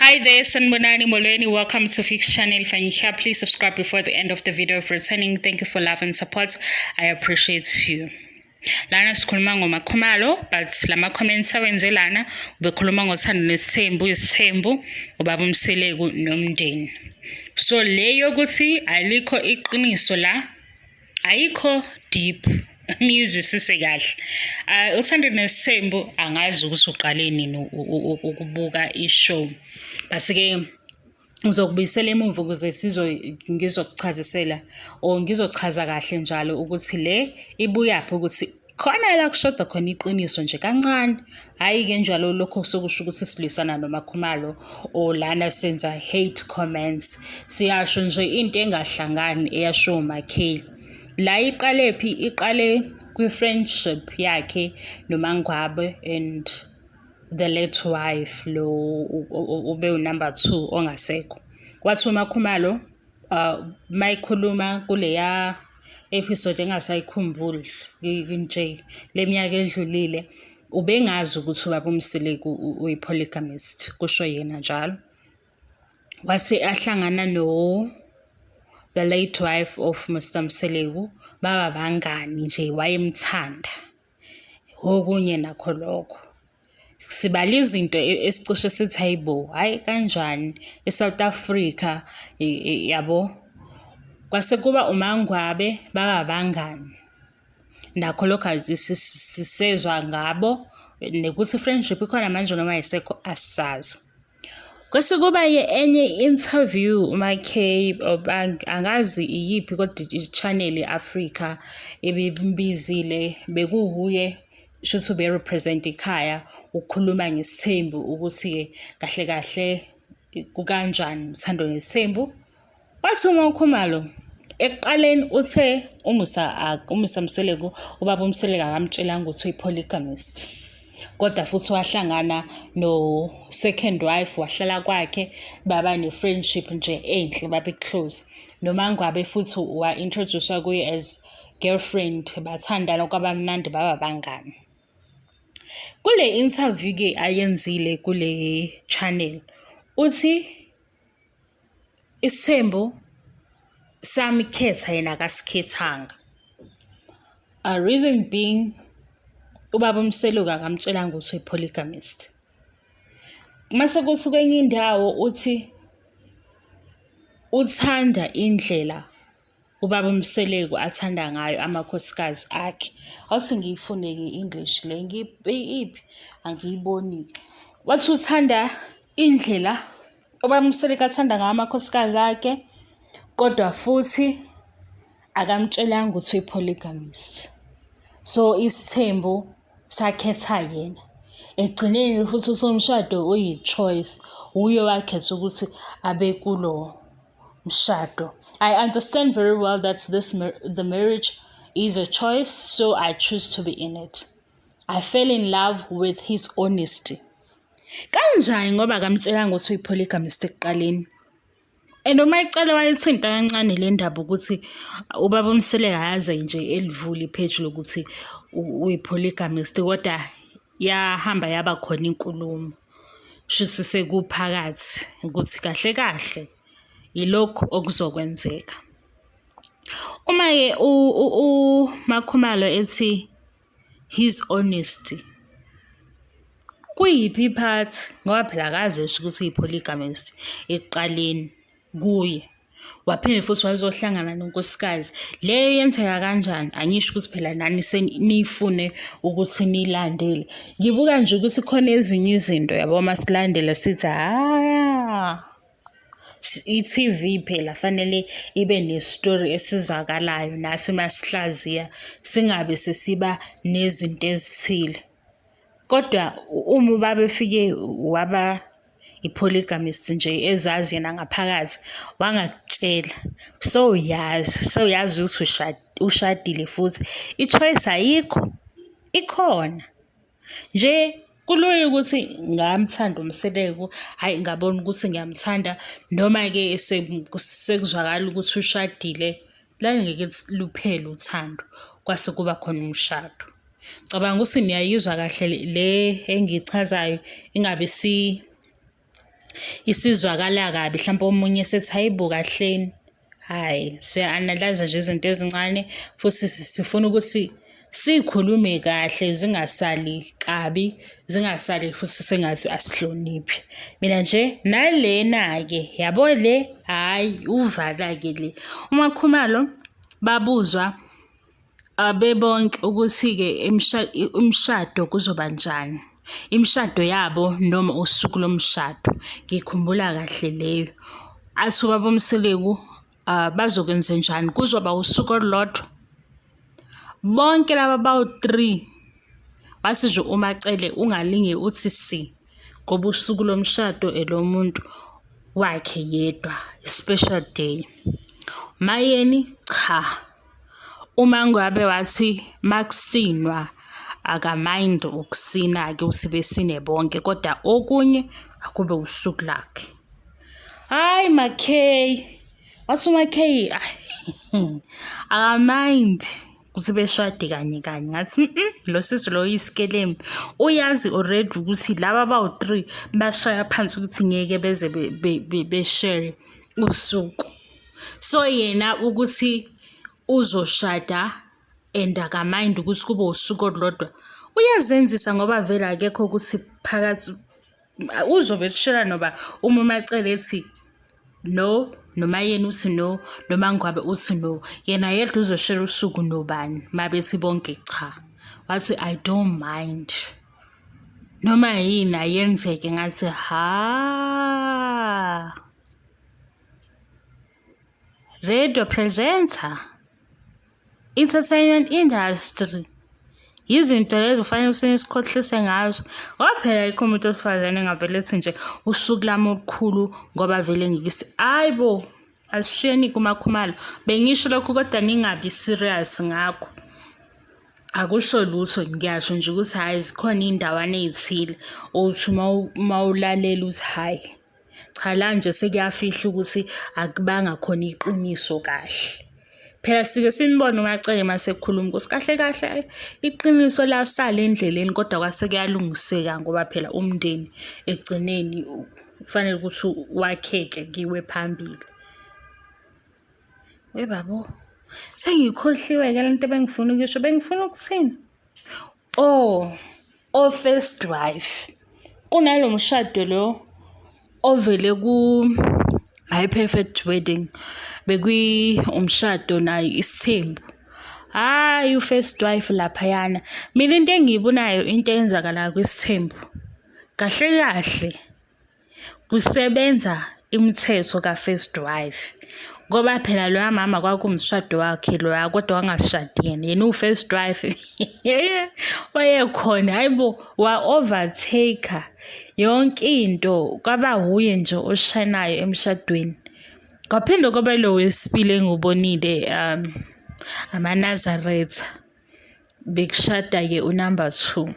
Hi there, Sanbonani Molweni. Welcome to Fix channel. If you're here, please subscribe before the end of the video. For returning, thank you for love and support. I appreciate you. Lana sikhuluma ngoMakhumalo, but lama comments awenze lana bekhuluma ngothando Nes'thembu, Isithembu, ubaba uMseleku nomndeni. So leyo ukuthi alikho iqiniso la, ayikho deep. Nizwisise kahle. Uthando Nes'thembu angazi ukuthi uqale nini ukubuka ishow. Base-ke ngizokubuyisela emuva ukuze ngizokuchazisela or ngizochaza kahle njalo ukuthi le ibuyaphi ukuthi khona la kushoda khona iqiniso nje kancane. Hayi-ke njalo lokho sokusho ukuthi silwisana noMakhumalo or lana senza hate comments. Siyasho nje into engahlangani eyasho uMakheli. La iqale phi? Iqale kwi-friendship yakhe noMangwabe and the late wife lo ube number 2 ongasekho. Kwathi uMakhumalo mayikhuluma kuleya episode engasayikhumbuli nje leminyaka edlulile ubengazi ukuthi ubaba uMseleku uyi-polygamist, kusho yena njalo. Wase ahlangana no the late wife of Mr. Mseleku, baba bangani nje, wayemthanda okunye nakho lokho. Sibala izinto esicishe sithi hayibo, hayi kanjani eSouth Africa yabo. Kwase kuba uMangwabe, baba bangani nakho lokho sisezwa ngabo nekuthi friendship ikhona manje noma ayisekho asisazi. Kwase kuba enye interview uMakheli angazi iyiphi kodwa i-channel eAfrica ebimbizile, bekuwuye shothi ube represent ikhaya ukukhuluma ngeSithembu ukuthi kahle kahle kukanjani Uthando Nes'thembu. Wathi uMakhumalo ekuqaleni uthe umusa Mseleku, ubaba uMseleku akamtshelanga ukuthi uyi-polygamist, kodwa futhi wahlangana no second wife, wahlala kwakhe, baba ne-friendship nje enhle, babe close. noMangwabe futhi wa-introduce kuye as girlfriend, bathandana kwabamnandi, baba bangani. Kule interview-ke ayenzile kule channel uthi Isithembu samkhetha yena akasikhethanga. A reason being ubaba uMseleku akamtshelanga ukuthi uyi-polygamist. Mase kuthi kwenye indawo uthi uthanda indlela ubaba uMseleku athanda ngayo amakhosikazi akhe. Awuthi ngiyifune-ke English le iphi angiyiboni. Wathi uthanda indlela ubaba uMseleku athanda ngayo amakhosikazi akhe, kodwa futhi akamtshelanga ukuthi uyi-polygamist. So Isithembu sakhetha yena. Egcineni futhi umshado uyi-choice, uye wakhetha ukuthi abe kulo mshado. I understand very well that the marriage is a choice, so I choose to be in it. I fell in love with his honesty. Kanjani ngoba akamtshelanga ukuthi uyi-polygamist ekuqaleni? And uma icala wayithinta kancane le ndaba ukuthi ubaba uMseleku ayaze nje elivule ipage lokuthi uyi-polygamist, kodwa yahamba yaba khona inkulumo shuthi sekuphakathi ukuthi kahle kahle yilokhu okuzokwenzeka. Uma-ke uMakhumalo ethi his honesty, kuyiphi iphathi? Ngoba phela akazesho ukuthi uyi-polygamist ekuqaleni kuye, waphinde futhi wazohlangana nonkosikazi. Leyo yenzeka kanjani? Angisho ukuthi phela nani senifune ukuthi nilandele. Ngibuka nje ukuthi khona ezinye izinto yabo masilandela sithi i-TV phela fanele ibe ne-story esizakalayo, nasi masihlaziya singabe sesiba nezinto ezithile. Kodwa uma ubaba efike waba i-polygamist nje ezazi yena ngaphakathi, wangakutshela, so yazi ukuthi ushadile futhi i-choice ayikho, ikhona nje. Kulula ukuthi ngamthanda uMseleku, hayi ngabona ukuthi ngiyamthanda, noma-ke sekuzwakala ukuthi ushadile, la ngeke luphele uthando, kwase kuba khona umshado. Cabanga ukuthi niyayizwa kahle le engiyichazayo, ingabe isizwakala kabi, mhlawumpe omunye sethi hayibo kahleni. Hhayi, siya-analyze nje izinto ezincane futhi sifuna ukuthi sikhulume kahle zingasali kabi, zingasali futhi sengathi asihloniphi. Mina nje nalena-ke yabo le, hhayi uvala-ke le. uMakhumalo babuzwa bebonke ukuthi-ke imishado kuzoba njani, imishado yabo noma usuku lomshado. Ngikhumbula kahle leyo. Athi ubaba uMseleku bazokwenza njani, kuzoba usuku olulodwa. Bonke laba bawu-3 wathi nje umacele ungalinge uthi si, ngoba usuku lomshado elomuntu wakhe yedwa, special day. Mayeni cha, uma ngabe wathi makusinwa akamind ukusina-ke ukuthi besine bonke, kodwa okunye akube usuku lakhe. Hayi Makheyi, wathi uMakheyi akamind ukuthi beshade kanye kanye. Ngathi lo sisi lo yisikelemu uyazi already ukuthi laba bawu-3 bashaya phansi ukuthi ngeke beze beshare usuku. So yena ukuthi uzoshada and akamind ukuthi kube usuku olulodwa uyazenzisa, ngoba vele akekho ukuthi phakathi uzobe share noba uma umacele ethi no, noma yena uthi no, noma ngabe uthi no, yena yedwa uzoshare usuku nobani mabethi bonke cha. Wathi I don't mind, noma yini ayenzeke. Ngathi ha, radio presenter, entertainment industry, izinto lezo kufanele usesikhohlise ngazo. Waphela ikho umuntu osifazane engavele ethi nje usuku lami olukhulu ngoba vele ngikisi. Hayibo, asishiyeni kuMakhumalo. Bengisho lokhu kodwa ningabi serious ngakho. Akusho lutho, ngiyasho nje ukuthi hayi zikhona iy'ndawana ey'thile othi uma ulalela uthi hayi cha, la nje sekuyafihla ukuthi akubanga khona iqiniso kahle. Phela sike sinibone umacele masekukhuluma ukuthi kahle kahle iqiniso lasala endleleni, kodwa kwase kuyalungiseka ngoba phela umndeni egcineni kufanele ukuthi wakheke kiwe phambili. Webabo, sengikhohliwe-ke lento bengifuna ukuyisho. Bengifuna ukuthini? First wife. Kunalo mshado lo ovele high perfect wedding, umshado nayo Isithembu. Hayi u-first wife laphayana. Mina into engiyibonayo, into eyenzakala kwiSithembu kahle kahle kusebenza imithetho ka-first wife, ngoba phela loya mama kwakumshado wakhe loya, kodwa wangashadi yena u-first wife wayekhona. Hayibo, wa-overtake yonke into, kwaba wuye nje oshanayo emshadweni. Kwaphinde kwaba lo wesibili engubonile, amaNazaretha, bekushada-ke unumber 2.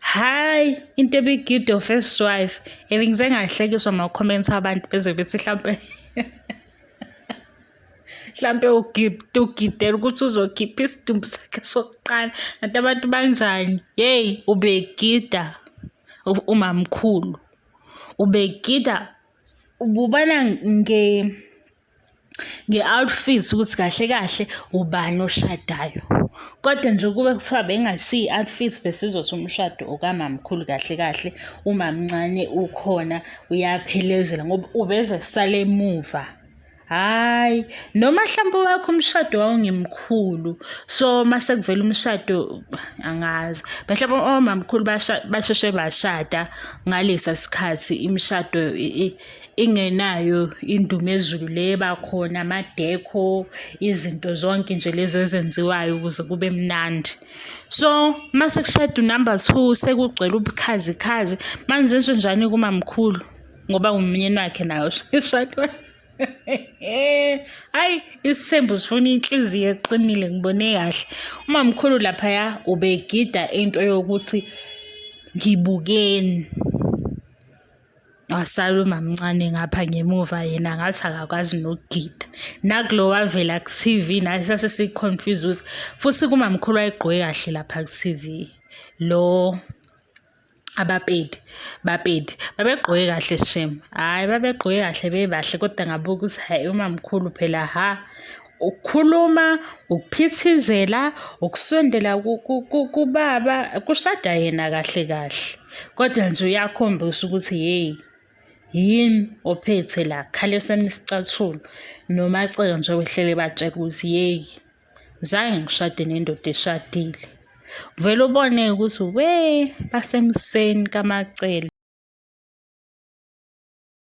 Hayi, into ebigida first wife, ngize ngahlekiswa ama-comments abantu beze bethi mhlampe ugidela ukuthi uzokhipha isidumbu sakhe sokuqala. Kanti abantu banjani? Yeyi, ubegida umamkhulu, ubegida ububana nge-outfit ukuthi kahle kahle ubani oshadayo, kodwa nje kube kuthiwa bengasiyi-outfit besizothi umshado okamamkhulu kahle kahle umamncane ukhona uyaphelezela ngoba ubeze sale emuva. Hayi, noma mhlawumbe wakho umshado wawungimkhulu, so mase kuvela umshado angazi mhlawumbe omamkhulu basheshe bashada ngalesa sikhathi imishado ingenayo indumezulu le bakhona, amadekho, izinto zonke nje lezi ezenziwayo ukuze kube mnandi. So mase kushada unumber 2 sekugcwele ubukhazikhazi. Manzenze njani kumamkhulu ngoba umnyeni wakhe nayo ishadwe. Hayi, Isithembu sifuna inhliziyo eqinile, ngibone kahle. Umamkhulu laphaya ubegida into yokuthi ngibukeni. Wasala umamncane ngapha ngemuva, yena ngathi akakwazi nokugida. Nakulo wavela ku-TV naye sase siconfuse ukuthi futhi kumamkhulu wayegqoke kahle lapha ku-TV. Lo Bapedi babegqoke kahle shem, hhayi babegqoke kahle bebahle, kodwa ngabuka ukuthi hhayi umamkhulu phela ukukhuluma, ukuphithizela, ukusondela kubaba, kushada yena kahle kahle. Kodwa nje uyakhombisa ukuthi yimi ophethe la, khalisani isicathulo nomacele nje wehlele batshela ukuthi zange ngishade nendoda eshadile. Vele ubone ukuthi basemseni kamacele.